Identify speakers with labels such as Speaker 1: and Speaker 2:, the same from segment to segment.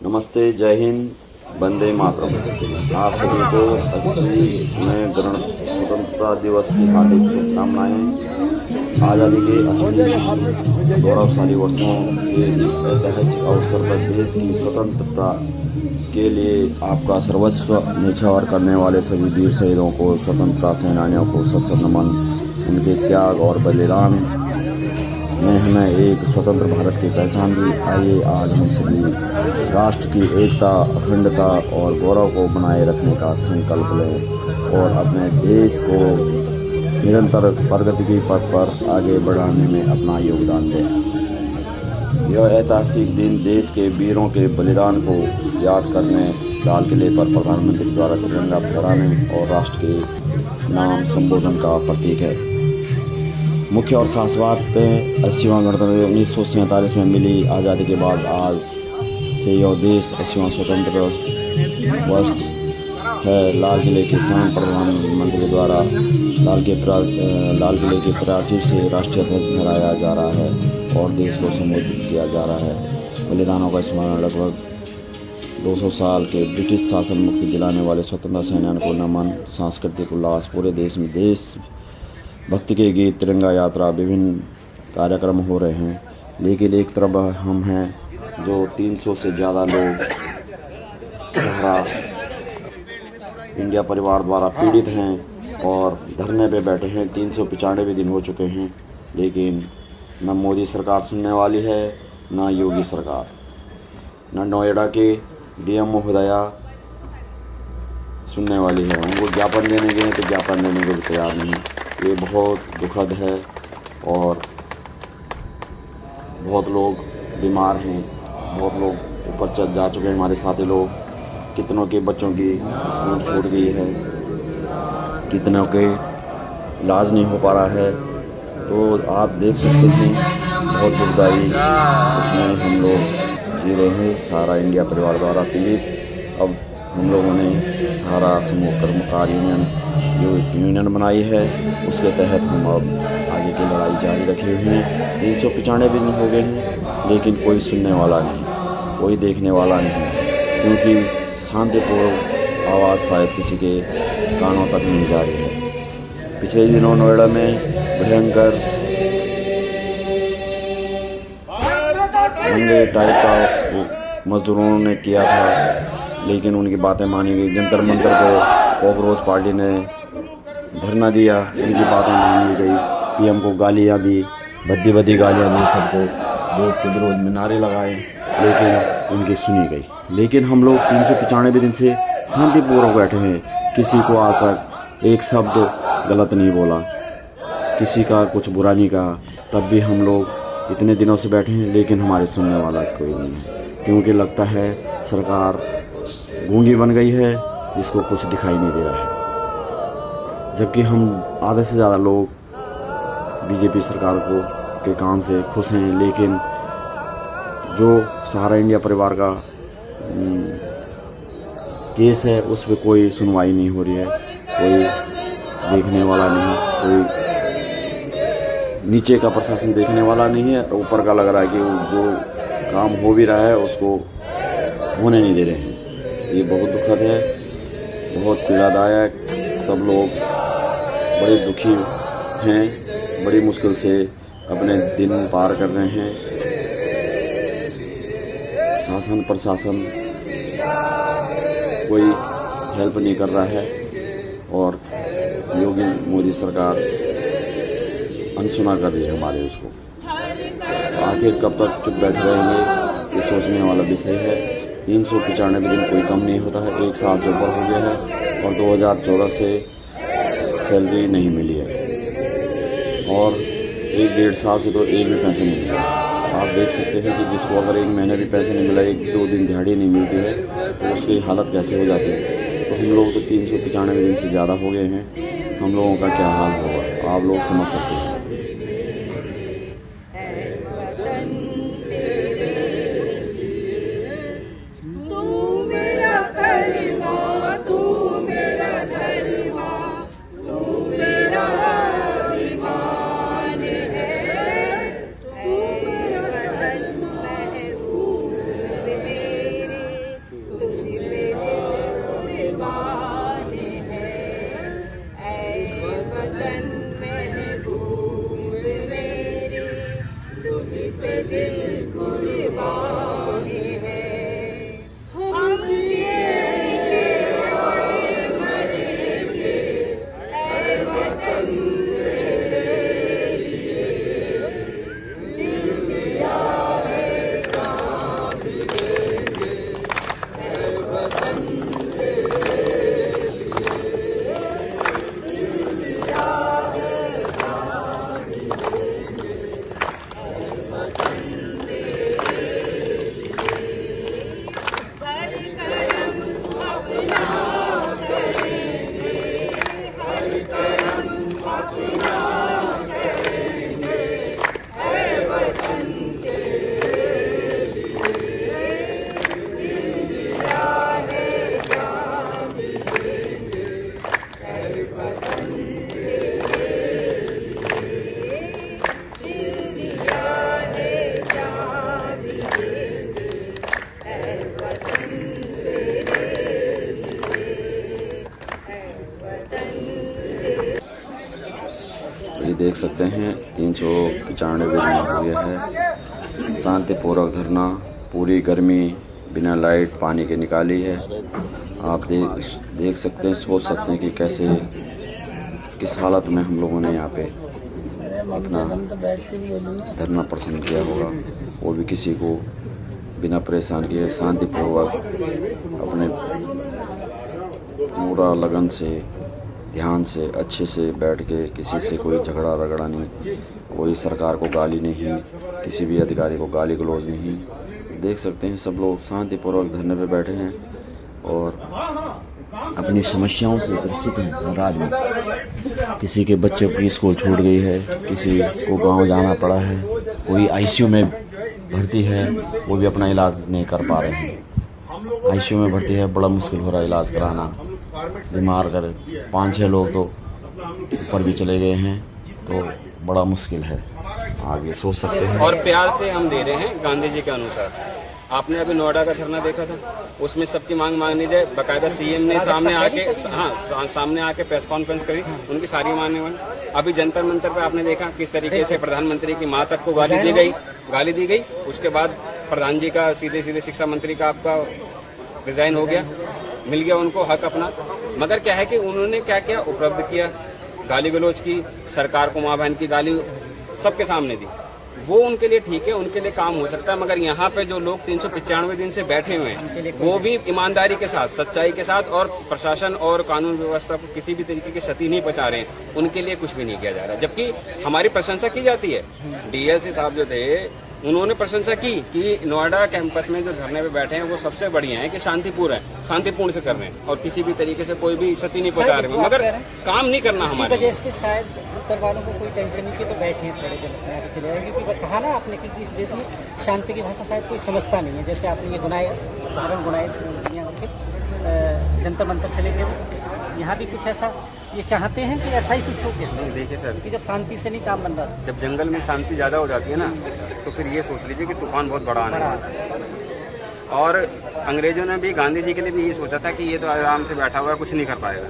Speaker 1: नमस्ते, जय हिंद, वंदे मातरम। आप सभी को 80वें स्वतंत्रता दिवस की हार्दिक शुभकामनाएं। आज़ादी के 80 गौरवशाली वर्षों के इस ऐतिहासिक अवसर पर देश की स्वतंत्रता के लिए आपका सर्वस्व न्यौछावर करने वाले सभी वीर शहीदों को, स्वतंत्रता सेनानियों को सत सत नमन। उनके त्याग और बलिदान ने हमें एक स्वतंत्र भारत की पहचान दी। आइए आज हम सभी राष्ट्र की एकता, अखंडता और गौरव को बनाए रखने का संकल्प लें और अपने देश को निरंतर प्रगति की पथ पर आगे बढ़ाने में अपना योगदान दें। यह ऐतिहासिक दिन देश के वीरों के बलिदान को याद करने, लाल किले पर प्रधानमंत्री द्वारा तिरंगा फहराने और राष्ट्र के नाम संबोधन का प्रतीक है। मुख्य और खास बात 80वां गणतंत्र 1947 में मिली आज़ादी के बाद आज से यह देश 80वां स्वतंत्र वर्ष है। लाल किले के सामने प्रधानमंत्री द्वारा लाल किले के प्राचीर से राष्ट्रीय ध्वज फहराया जा रहा है और देश को संबोधित किया जा रहा है। बलिदानों का स्मरण। लगभग 200 साल के ब्रिटिश शासन मुक्ति दिलाने वाले स्वतंत्रता सेनानियों को नमन। सांस्कृतिक उल्लास। पूरे देश में देश भक्ति के गीत, तिरंगा यात्रा, विभिन्न कार्यक्रम हो रहे हैं। लेकिन एक तरफ हम हैं जो 300 से ज़्यादा लोग सहारा इंडिया परिवार द्वारा पीड़ित हैं और धरने पे बैठे हैं। 395 दिन हो चुके हैं, लेकिन न मोदी सरकार सुनने वाली है, न योगी सरकार, न नोएडा के डीएम महोदया सुनने वाली है। उनको ज्ञापन देने गए तो ज्ञापन देने को भी तैयार नहीं। ये बहुत दुखद है और बहुत लोग बीमार हैं, बहुत लोग ऊपर चढ़ जा चुके हैं। हमारे साथी लोग, कितनों के बच्चों की स्कूल छूट गई है, कितनों के इलाज नहीं हो पा रहा है। तो आप देख सकते हैं बहुत दुखदाई उसमें हम लोग जी रहे हैं। सारा इंडिया परिवार द्वारा पीड़ित। अब हम लोगों ने सारा समूह कर्मकार यूनियन बनाई है। उसके तहत हम अब आगे की लड़ाई जारी रखे हुए हैं। 395 दिन हो गए हैं, लेकिन कोई सुनने वाला नहीं, कोई देखने वाला नहीं, क्योंकि शांतिपूर्ण आवाज़ शायद किसी के कानों तक नहीं जा रही है। पिछले दिनों नोएडा में भयंकर दंगे टाइप का मजदूरों ने किया था, लेकिन उनकी बातें मानी गई। जंतर मंतर को कॉकरोच पार्टी ने धरना दिया, उनकी बातें मानी गई। पीएम को गालियाँ दी, भद्दी गालियाँ दी, सबको देश के विरोध में नारे लगाए, लेकिन उनकी सुनी गई। लेकिन हम लोग 395 दिन से शांतिपूर्वक बैठे हैं। किसी को आज तक एक शब्द गलत नहीं बोला, किसी का कुछ बुरा नहीं कहा। तब भी हम लोग इतने दिनों से बैठे हैं, लेकिन हमारे सुनने वाला कोई नहीं है, क्योंकि लगता है सरकार गूंगी बन गई है, जिसको कुछ दिखाई नहीं दे रहा है। जबकि हम आधे से ज़्यादा लोग बीजेपी सरकार के काम से खुश हैं, लेकिन जो सहारा इंडिया परिवार का केस है उस पर कोई सुनवाई नहीं हो रही है, कोई देखने वाला नहीं, कोई नीचे का प्रशासन देखने वाला नहीं है। ऊपर का लग रहा है कि जो काम हो भी रहा है उसको होने नहीं दे रहे हैं। ये बहुत दुखद है, बहुत पीड़ादायक। सब लोग बड़े दुखी हैं, बड़ी मुश्किल से अपने दिन पार कर रहे हैं। शासन प्रशासन कोई हेल्प नहीं कर रहा है और योगी मोदी सरकार अनसुना कर रही है हमारे उसको। आखिर कब तक चुप बैठे रहेंगे, ये सोचने वाला विषय है। 395 दिन कोई कम नहीं होता है, 1 साल से ऊपर हो गया है और 2014 से सैलरी नहीं मिली है और 1-1.5 साल से तो एक भी पैसे नहीं मिला। आप देख सकते हैं कि जिसको अगर 1 महीने भी पैसे नहीं मिला, 1-2 दिन दिहाड़ी नहीं मिलती है, तो उसकी हालत कैसे हो जाती है। तो हम लोग तो 395 दिन से ज़्यादा हो गए हैं, हम लोगों का क्या हाल होगा आप लोग समझ सकते हैं। देख सकते हैं 395 दिन हुए हैं शांतिपूर्वक धरना, पूरी गर्मी बिना लाइट पानी के निकाली है। आप देख सकते हैं, सोच सकते हैं कि कैसे किस हालत में हम लोगों ने यहाँ पे अपना धरना प्रदर्शन किया होगा, वो भी किसी को बिना परेशान किए शांतिपूर्वक अपने पूरा लगन से ध्यान से अच्छे से बैठ के, किसी से कोई झगड़ा रगड़ा नहीं, कोई सरकार को गाली नहीं, किसी भी अधिकारी को गाली गलौज नहीं। देख सकते हैं सब लोग शांतिपूर्वक धरने पे बैठे हैं और अपनी समस्याओं से ग्रसित हैं। हर आदमी, किसी के बच्चे की स्कूल छूट गई है, किसी को गांव जाना पड़ा है, कोई आईसीयू में भर्ती है, वो भी अपना इलाज नहीं कर पा रहे हैं। आईसीयू में भर्ती है, बड़ा मुश्किल हो रहा है इलाज कराना। बीमार कर 5-6 लोग तो ऊपर भी चले गए हैं, तो बड़ा मुश्किल है। आगे सोच सकते हैं।
Speaker 2: और प्यार से हम दे रहे हैं गांधी जी के अनुसार। आपने अभी नोएडा का धरना देखा था, उसमें सबकी मांग मांगनी जाए, बाकायदा सीएम ने सामने आके प्रेस कॉन्फ्रेंस करी, उनकी सारी मांगने वाली। अभी जंतर मंतर पे आपने देखा किस तरीके से प्रधानमंत्री की मां तक को गाली दी गई। उसके बाद प्रधान जी का सीधे शिक्षा मंत्री का आपका रिजाइन हो गया, मिल गया उनको हक अपना। मगर क्या है कि उन्होंने क्या किया, उपलब्ध किया, गाली गलौज की, सरकार को मां बहन की गाली सबके सामने दी। वो उनके लिए ठीक है, उनके लिए काम हो सकता है। मगर यहाँ पे जो लोग 395 दिन से बैठे हुए हैं, वो भी ईमानदारी के साथ, सच्चाई के साथ, और प्रशासन और कानून व्यवस्था को किसी भी तरीके की क्षति नहीं पहुंचा रहे हैं, उनके लिए कुछ भी नहीं किया जा रहा। जबकि हमारी प्रशंसा की जाती है। डीएलसी साहब जो थे, उन्होंने प्रशंसा की कि नोएडा कैंपस में जो धरने पे बैठे हैं वो सबसे बढ़िया है कि शांतिपूर्ण से कर रहे हैं और किसी भी तरीके से कोई भी क्षति नहीं पहुंचा रहे हैं। मगर काम नहीं करना हमारे
Speaker 3: वजह से शायद ऊपर वालों को कोई टेंशन नहीं की, तो बैठे हैं थोड़े देर यहाँ पे चले जाएंगे। क्योंकि कहा ना आपने कि इस देश में शांति की भाषा शायद कोई समझता नहीं है। जैसे आपने ये गुनाहे जंतर मंतर से लेकर यहाँ भी कुछ ऐसा ये चाहते हैं कि ऐसा ही कुछ हो गया।
Speaker 2: देखिए सर,
Speaker 3: कि जब शांति से नहीं काम बन रहा,
Speaker 2: जब जंगल में शांति ज्यादा हो जाती है ना, तो फिर ये सोच लीजिए कि तूफान बहुत बड़ा आने वाला है। और अंग्रेजों ने भी गांधी जी के लिए भी यही सोचा था कि ये तो आराम से बैठा हुआ है, कुछ नहीं कर पाएगा।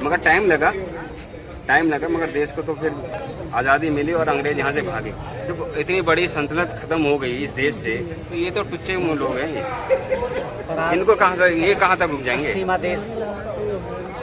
Speaker 2: मगर टाइम लगा, मगर देश को तो फिर आज़ादी मिली और अंग्रेज यहाँ से भागे। जब इतनी बड़ी सल्तनत खत्म हो गई इस देश से, तो ये तो टुच्चे लोग हैं। इनको कहाँ तक रुक जाएंगे।
Speaker 3: सीमा देश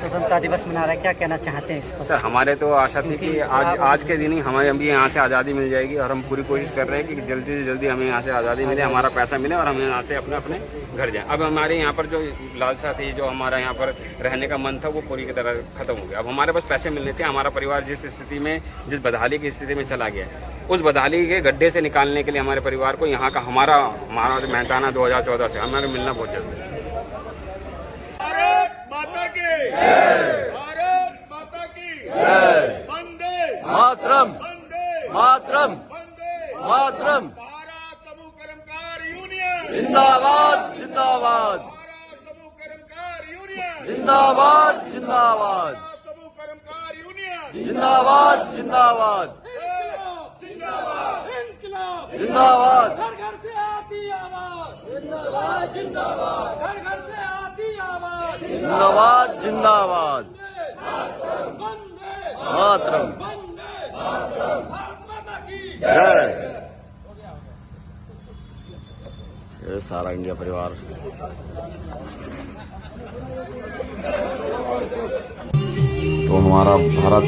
Speaker 3: स्वतंत्रता दिवस मना रहा है, क्या कहना चाहते हैं इसको?
Speaker 2: सर, हमारे तो आशा थी कि आज के दिन ही हमें अभी यहाँ से आज़ादी मिल जाएगी, और हम पूरी कोशिश कर रहे हैं कि जल्दी से जल्दी हमें यहाँ से आज़ादी मिले, हमारा पैसा मिले और हम यहाँ से अपने घर जाएं। अब हमारे यहाँ पर जो लालसा थी, जो हमारा यहाँ पर रहने का मन था, वो पूरी की तरह खत्म हो गया। अब हमारे पास पैसे मिलने थे। हमारा परिवार जिस बदहाली की स्थिति में चला गया है, उस बदहाली के गड्ढे से निकालने के लिए हमारे परिवार को यहाँ का हमारा मेहनताना 2014 से हमारे मिलना बहुत जरूरी है।
Speaker 4: भारत माता की वंदे
Speaker 1: मातरम, मातरम, मातरम।
Speaker 4: भारत समूह कर्मकार यूनियन
Speaker 1: जिंदाबाद, जिंदाबाद,
Speaker 4: भारत समूह कर्मकार यूनियन
Speaker 1: जिंदाबाद, जिंदाबाद,
Speaker 4: समूह कर्मकार यूनियन
Speaker 1: जिंदाबाद, जिंदाबाद, जिंदाबाद।
Speaker 5: घर घर से आती आवाज, जिंदाबाद जिंदाबाद, घर घर से आती आवाज,
Speaker 1: जिंदाबाद, जिंदाबाद,
Speaker 5: वंदे
Speaker 1: मातरम,
Speaker 5: वंदे भारत माता की
Speaker 1: जय। ये सारा इंडिया परिवार। तो हमारा भारत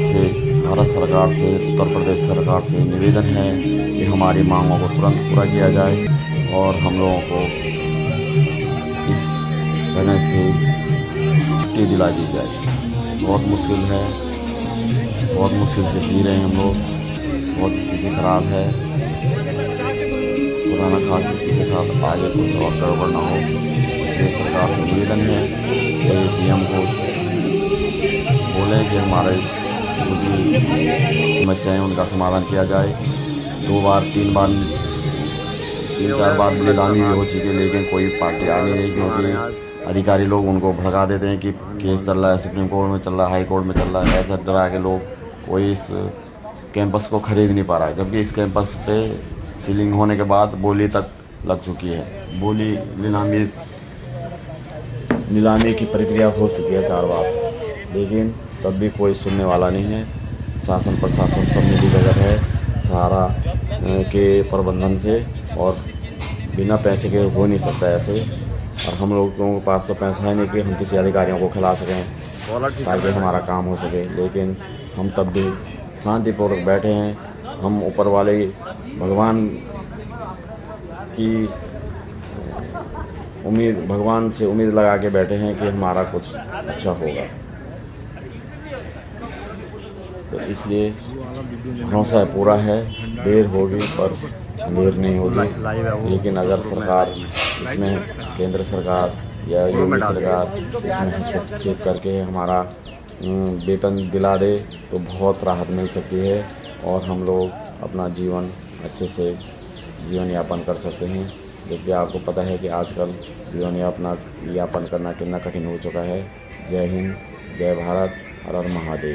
Speaker 1: सरकार से, उत्तर प्रदेश सरकार से निवेदन है कि हमारी मांगों को तुरंत पूरा किया जाए और हम लोगों को इस तरह से छुट्टी दिला दी जाए। बहुत मुश्किल है, बहुत मुश्किल से जी रहे हैं हम लोग, बहुत स्थिति खराब है। खुदा न खास किसी के साथ आगे कुछ और गड़बड़ ना हो, इसलिए सरकार से निवेदन है कि पीएम को बोले कि हमारे जो भी समस्याएं उनका समाधान किया जाए। 2 बार 3 बार 3-4 बार नीलामी भी हो चुकी है, लेकिन कोई पार्टी आ नहीं रही, क्योंकि अधिकारी लोग उनको भड़का देते हैं कि केस चल रहा है, सुप्रीम कोर्ट में चल रहा है, हाई कोर्ट में चल रहा है। ऐसा डरा के लोग कोई इस कैंपस को खरीद नहीं पा रहा है, जबकि इस कैंपस पे सीलिंग होने के बाद बोली तक लग चुकी है। बोली नीलामी की प्रक्रिया हो चुकी है 4 बार, लेकिन तब भी कोई सुनने वाला नहीं है। शासन प्रशासन सब मिली भगत है सहारा के प्रबंधन से, और बिना पैसे के हो नहीं सकता ऐसे। और हम लोगों के पास तो पैसा है नहीं कि हम किसी अधिकारियों को खिला सकें ताकि हमारा काम हो सके, लेकिन हम तब भी शांतिपूर्वक बैठे हैं। हम ऊपर वाले भगवान की भगवान से उम्मीद लगा के बैठे हैं कि हमारा कुछ अच्छा होगा, तो इसलिए भरोसा पूरा है। देर होगी पर देर नहीं होगी, लेकिन अगर सरकार इसमें केंद्र सरकार या योगी सरकार इसमें हस्तक्षेप करके हमारा वेतन दिला दे तो बहुत राहत मिल सकती है और हम लोग अपना जीवन अच्छे से जीवन यापन कर सकते हैं। क्योंकि आपको पता है कि आजकल जीवन यापन करना कितना कठिन हो चुका है। जय हिंद, जय भारत, हर हर महादेव।